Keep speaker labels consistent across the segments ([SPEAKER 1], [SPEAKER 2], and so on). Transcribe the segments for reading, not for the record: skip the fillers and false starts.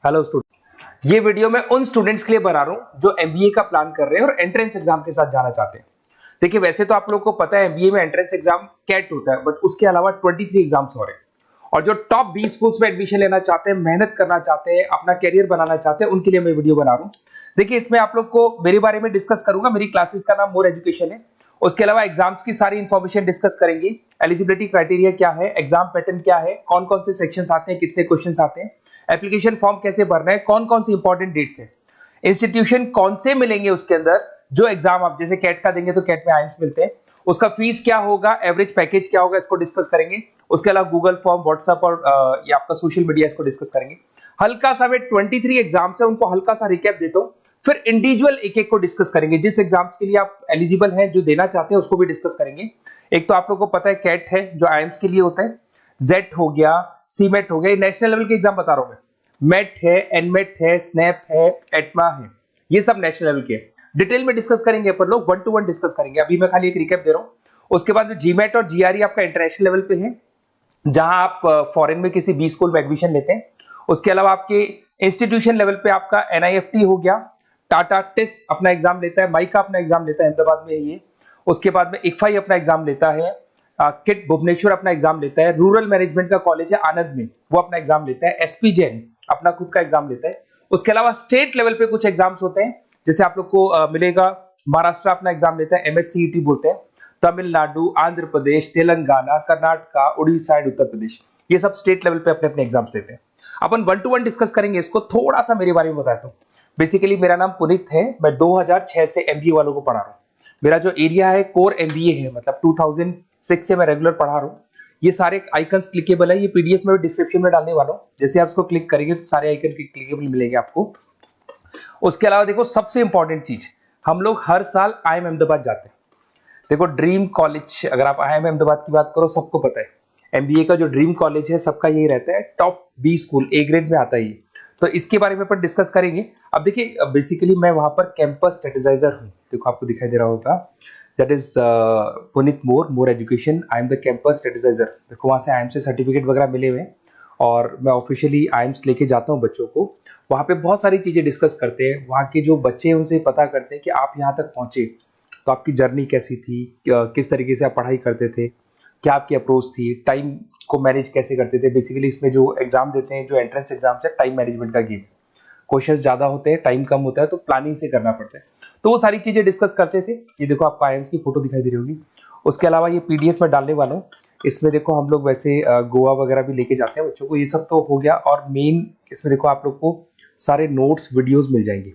[SPEAKER 1] Hello student, ये video मैं उन स्टूडेंट्स के लिए बना रहा हूं जो एमबीए का प्लान कर रहे हैं और एंट्रेंस एग्जाम के साथ जाना चाहते हैं। देखिए, वैसे तो आप लोगों को पता है एमबीए में एंट्रेंस एग्जाम कैट होता है, बट उसके अलावा 23 एग्जाम्स हो रहे हैं। और जो टॉप 20 स्कूल्स में एडमिशन लेना चाहते हैं, मेहनत करना चाहते हैं, अपना करियर बनाना चाहते हैं, उनके लिए मैं वीडियो बना रहा हूँ। देखिए, इसमें आप लोग को मेरे बारे में डिस्कस करूंगा। मेरी क्लासेस का नाम मोर एजुकेशन है। उसके अलावा एग्जाम्स की सारी इंफॉर्मेशन डिस्कस करेंगे। एलिजिबिलिटी क्राइटेरिया क्या है, एग्जाम पैटर्न क्या है, कौन कौन से सेक्शंस आते हैं, कितने क्वेश्चंस आते हैं, एप्लीकेशन फॉर्म कैसे भरना है, कौन कौन सी इंपॉर्टेंट डेट्स है, इंस्टीट्यूशन कौन से मिलेंगे उसके अंदर, जो एग्जाम आप जैसे कैट का देंगे तो कैट में आइम्स मिलते हैं, उसका फीस क्या होगा, एवरेज पैकेज क्या होगा, इसको डिस्कस करेंगे। उसके अलावा गूगल फॉर्म, व्हाट्सएप और ये आपका सोशल मीडिया, इसको डिस्कस करेंगे। हल्का सा वे 23 एग्जाम्स है, उनको हल्का सा रिकैप देता हूं, फिर इंडिविजुअल एक एक को डिस्कस करेंगे। जिस एग्जाम्स के लिए आप एलिजिबल हैं, जो देना चाहते हैं, उसको भी डिस्कस करेंगे। एक तो आप लोगों को पता है कैट है जो आइम्स के लिए होता है, जेट हो गया, सीमेट हो गया, नेशनल लेवल के एग्जाम बता रहा हूं मैं। मेट है, एनमेट है, स्नैप है, एटमा है, ये सब नेशनल लेवल के। डिटेल में डिस्कस करेंगे अपन लोग, 1 to 1 डिस्कस करेंगे। अभी मैं खाली एक रिकैप दे रहा हूं। उसके बाद में जीमेट और जीआरई आपका इंटरनेशनल लेवल पे है, जहां आप फॉरेन में किसी बी स्कूल में एडमिशन लेते हैं। उसके अलावा आपके इंस्टीट्यूशन लेवल पे आपका एनआईएफटी हो गया, टाटा टिस अपना एग्जाम लेता है, माइका अपना एग्जाम लेता है, अहमदाबाद में है ये। उसके बाद में इक्फाई अपना एग्जाम लेता है, किट भुवनेश्वर अपना एग्जाम लेता है, रूरल मैनेजमेंट का कॉलेज है आनंद में, वो अपना एग्जाम लेता है, एसपी जैन अपना खुद का एग्जाम लेता है। उसके अलावा स्टेट लेवल पे कुछ एग्जाम्स होते हैं, जैसे आप लोग को मिलेगा, महाराष्ट्र अपना एग्जाम लेता है, एमएचसीईटी बोलते हैं, तमिलनाडु, आंध्र प्रदेश, तेलंगाना, कर्नाटका, उड़ीसा एंड उत्तर प्रदेश, ये सब स्टेट लेवल पे अपने अपने एग्जाम्स लेते हैं। अपन 1 to 1 डिस्कस करेंगे इसको। थोड़ा सा मेरे बारे में बताता हूँ। बेसिकली मेरा नाम पुनीत है, मैं 2006 से एमबीए वालों को पढ़ा रहा हूँ। मेरा जो एरिया है कोर एमबीए है, मतलब 2006 से मैं रेगुलर पढ़ा रहा हूँ। ये सारे आइकन्स क्लिकेबल है, ये पीडीएफ में डिस्क्रिप्शन में डालने वाला हूँ। जैसे आप इसको क्लिक करेंगे तो सारे आइकन क्लिकेबल मिलेंगे आपको। उसके अलावा देखो, सबसे इंपॉर्टेंट चीज, हम लोग हर साल आईएम अहमदाबाद जाते हैं। देखो, ड्रीम कॉलेज, अगर आप आईएम अहमदाबाद की बात करो, सबको पता है एमबीए का जो ड्रीम कॉलेज है सबका यही रहता है, top B school, A grade में आता है ये। तो इसके बारे में अपन डिस्कस करेंगे। अब देखिए, बेसिकली मैं वहां पर कैंपस स्ट्रेटेजाइजर हूँ। देखो, आपको दिखाई दे रहा होगा, that is Puneet more education, I am the campus strategizer. देखो, वहां से आईएम से सर्टिफिकेट वगैरह मिले हुए हैं और मैं ऑफिशियली आईएम्स लेके जाता हूँ बच्चों को। वहां पे बहुत सारी चीजें डिस्कस करते हैं, वहां के जो बच्चे हैं उनसे पता करते हैं कि आप यहाँ तक पहुंचे तो आपकी जर्नी कैसी थी, किस तरीके से आप पढ़ाई करते थे, क्या आपकी अप्रोच थी, टाइम को मैनेज कैसे करते थे। बेसिकली इसमें जो एग्जाम देते हैं, जो एंट्रेंस एग्जाम्स है, टाइम मैनेजमेंट का गेम। क्वेश्चंस ज्यादा होते हैं, टाइम कम होता है, तो प्लानिंग से करना पड़ता है। तो वो सारी चीजें डिस्कस करते थे। ये देखो, आपको आईएम्स की फोटो दिखाई दे रही होगी। उसके अलावा ये पीडीएफ में डालने वाला हूँ। इसमें देखो, हम लोग वैसे गोवा वगैरह भी लेके जाते हैं बच्चों को। ये सब तो हो गया, और मेन इसमें देखो आप लोग को सारे नोट्स, वीडियोस मिल जाएंगे।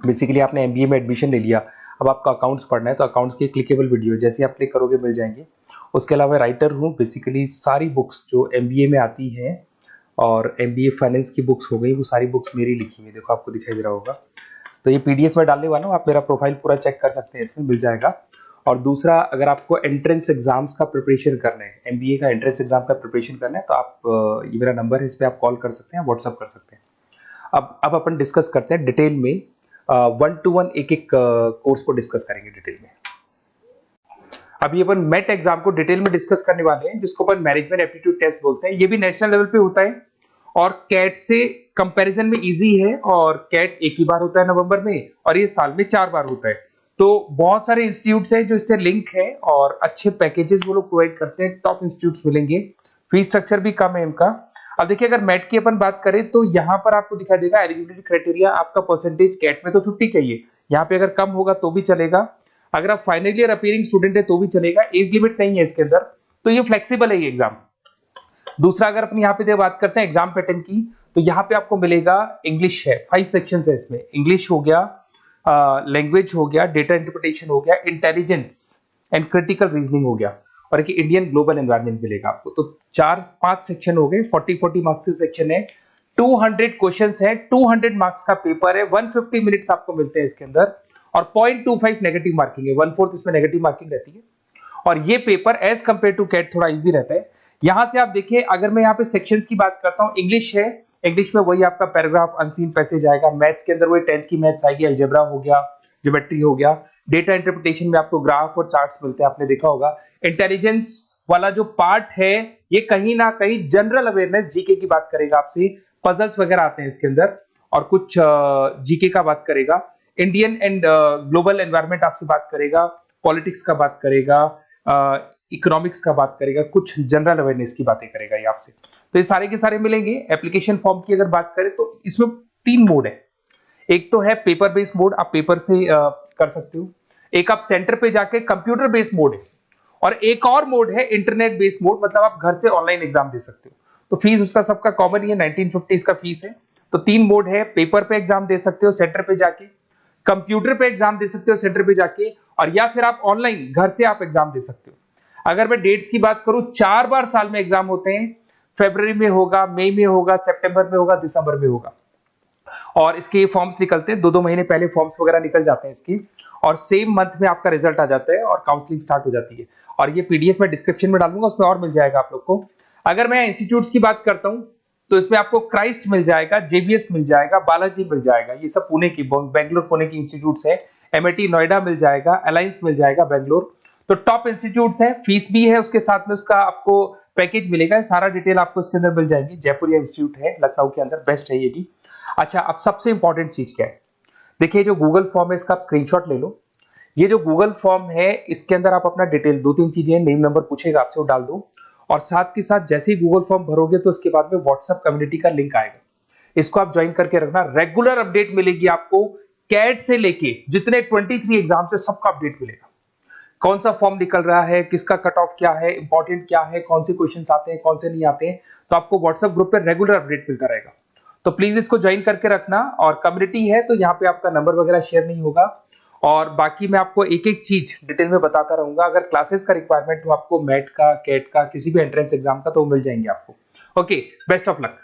[SPEAKER 1] बेसिकली आपने एमबीए में एडमिशन ले लिया, अब आपका अकाउंट्स पढ़ना है, तो अकाउंट्स की क्लिकेबल वीडियो जैसे आप क्लिक करोगे मिल जाएंगे। उसके अलावा राइटर हूँ, बेसिकली सारी बुक्स जो एमबीए में आती हैं और एमबीए फाइनेंस की बुक्स हो गई, वो सारी बुक्स मेरी लिखी हुई है। देखो, आपको दिखाई दे रहा होगा। तो ये पीडीएफ में डालने वाला हूँ, आप मेरा प्रोफाइल पूरा चेक कर सकते हैं, इसमें मिल जाएगा। और दूसरा, अगर आपको एंट्रेंस एग्जाम्स का प्रिपरेशन करना है, एमबीए का एंट्रेंस एग्जाम का प्रिपरेशन करना है, तो आप ये मेरा नंबर है, इस पर आप कॉल कर सकते हैं, व्हाट्सअप कर सकते हैं। अब अपन डिस्कस करते हैं डिटेल में, 1 to 1 एक एक कोर्स को डिस्कस करेंगे डिटेल में। अभी अपन मेट एग्जाम को डिटेल में डिस्कस करने वाले हैं, जिसको अपन मैनेजमेंट एप्टीट्यूड टेस्ट बोलते हैं। ये भी नेशनल लेवल पे होता है और कैट से कंपैरिजन में इजी है। और कैट एक ही बार होता है नवंबर में, और ये साल में 4 बार होता है। तो बहुत सारे इंस्टीट्यूट्स हैं जो इससे लिंक है और अच्छे पैकेजेस वो लोग प्रोवाइड करते हैं, टॉप इंस्टीट्यूट्स मिलेंगे, फीस स्ट्रक्चर भी कम है इनका। अब देखिए, अगर मैट की अपन बात करें तो यहाँ पर आपको दिखा देगा एलिजिबिलिटी क्राइटेरिया, आपका परसेंटेज कैट में तो 50 चाहिए, यहाँ पे अगर कम होगा तो भी चलेगा, अगर आप फाइनल ईयर अपीयरिंग स्टूडेंट है तो भी चलेगा, एज लिमिट नहीं है इसके अंदर, तो ये फ्लेक्सिबल है ये एग्जाम। दूसरा, अगर अपन यहाँ पे बात करते हैं एग्जाम पैटर्न की, तो यहाँ पे आपको मिलेगा इंग्लिश है, 5 सेक्शंस है इसमें। इंग्लिश हो गया, लैंग्वेज हो गया, डेटा इंटरप्रिटेशन हो गया, इंटेलिजेंस एंड क्रिटिकल रीजनिंग हो गया, और एक इंडियन ग्लोबल एनवायरनमेंट मिलेगा आपको। तो 4-5 सेक्शन हो गए, 40 मार्क्स के सेक्शन है, 200 क्वेश्चंस है, 200 मार्क्स का पेपर है, 150 मिनट्स आपको मिलते हैं इसके अंदर, और 0.25 नेगेटिव मार्किंग है, 1/4 इसमें नेगेटिव मार्किंग रहती है। और ये paper as compare to CAT थोड़ा इजी रहता है। यहां से आप देखिए, अगर मैं यहाँ पे सेक्शंस की बात करता हूँ, इंग्लिश है, इंग्लिश में वही आपका पैराग्राफ, अनसीन पैसेज आएगा। मैथ्स के अंदर वही 10th की मैथ्स आएगी, अलजेब्रा हो गया, ज्योमेट्री हो गया। डेटा इंटरप्रिटेशन में आपको ग्राफ और चार्ट्स मिलते हैं, आपने देखा होगा। इंटेलिजेंस वाला जो पार्ट है, ये कहीं ना कहीं जनरल अवेयरनेस, जीके की बात करेगा आपसे, पजल्स वगैरह आते हैं इसके अंदर, और कुछ जीके का बात करेगा, इंडियन एंड ग्लोबल एनवायरनमेंट आपसे बात करेगा, पॉलिटिक्स का बात करेगा, इकोनॉमिक्स का बात करेगा, कुछ जनरल अवेयरनेस की बातें करेगा ये आपसे। तो ये सारे के सारे मिलेंगे। एप्लीकेशन फॉर्म की अगर बात करें तो इसमें 3 मोड है। एक तो है पेपर बेस्ड मोड, आप पेपर से कर सकते हो। एक आप सेंटर पे जाके कंप्यूटर बेस्ड मोड है, और एक और मोड है इंटरनेट बेस्ड मोड, मतलब आप घर से ऑनलाइन एग्जाम दे सकते हो। तो फीस उसका सबका कॉमन ही है, 1950 का फीस है। तो 3 मोड है, पेपर पे एग्जाम दे सकते हो सेंटर पे जाके, कंप्यूटर पे एग्जाम दे सकते हो सेंटर पे जाके, और या फिर आप ऑनलाइन घर से आप एग्जाम दे सकते हो। अगर मैं डेट्स की बात करूं, 4 बार साल में एग्जाम होते हैं। फरवरी में होगा, मई में होगा, सितंबर में होगा, दिसंबर में होगा। और इसके फॉर्म्स निकलते हैं 2-2 महीने पहले, फॉर्म्स वगैरह निकल जाते हैं इसकी, और सेम मंथ में आपका रिजल्ट आ जाता है और काउंसलिंग स्टार्ट हो जाती है। और ये पीडीएफ मैं डिस्क्रिप्शन में डालूंगा, उसमें और मिल जाएगा आप लोग को। अगर मैं इंस्टीट्यूट्स की बात करता हूं तो इसमें आपको क्राइस्ट मिल जाएगा, जेवीएस मिल जाएगा, बालाजी मिल जाएगा, ये सब पुणे की, बेंगलोर पुणे की इंस्टीट्यूट्स है। एमआईटी नोएडा मिल जाएगा, अलायंस मिल जाएगा बेंगलोर। तो टॉप इंस्टीट्यूट्स है, फीस भी है उसके साथ में, उसका आपको पैकेज मिलेगा, सारा डिटेल आपको इसके अंदर मिल जाएगी। जयपुरिया इंस्टीट्यूट है लखनऊ के अंदर, बेस्ट है ये भी। अच्छा, अब सबसे इंपॉर्टेंट चीज क्या है, देखिए जो गूगल फॉर्म है इसका आप स्क्रीनशॉट ले लो। ये जो गूगल फॉर्म है इसके अंदर आप अपना डिटेल, 2-3 चीजें, नेम नंबर पूछेगा आपसे, वो डाल दो। और साथ के साथ जैसे ही गूगल फॉर्म भरोगे तो इसके बाद में व्हाट्सएप कम्युनिटी का लिंक आएगा, इसको आप ज्वाइन करके रखना। रेगुलर अपडेट मिलेगी आपको, कैट से लेके जितने 23 एग्जाम से सबका अपडेट मिलेगा। कौन सा फॉर्म निकल रहा है, किसका कट ऑफ क्या है, इंपॉर्टेंट क्या है, कौन से क्वेश्चंस आते हैं, कौन से नहीं आते हैं, तो आपको व्हाट्सएप ग्रुप पे रेगुलर अपडेट मिलता रहेगा। तो प्लीज इसको ज्वाइन करके रखना। और कम्युनिटी है तो यहाँ पे आपका नंबर वगैरह शेयर नहीं होगा, और बाकी मैं आपको एक एक चीज डिटेल में बताता रहूंगा। अगर क्लासेस का रिक्वायरमेंट हो आपको, मैट का, कैट का, किसी भी एंट्रेंस एग्जाम का, तो मिल जाएंगे आपको। Okay, best of luck.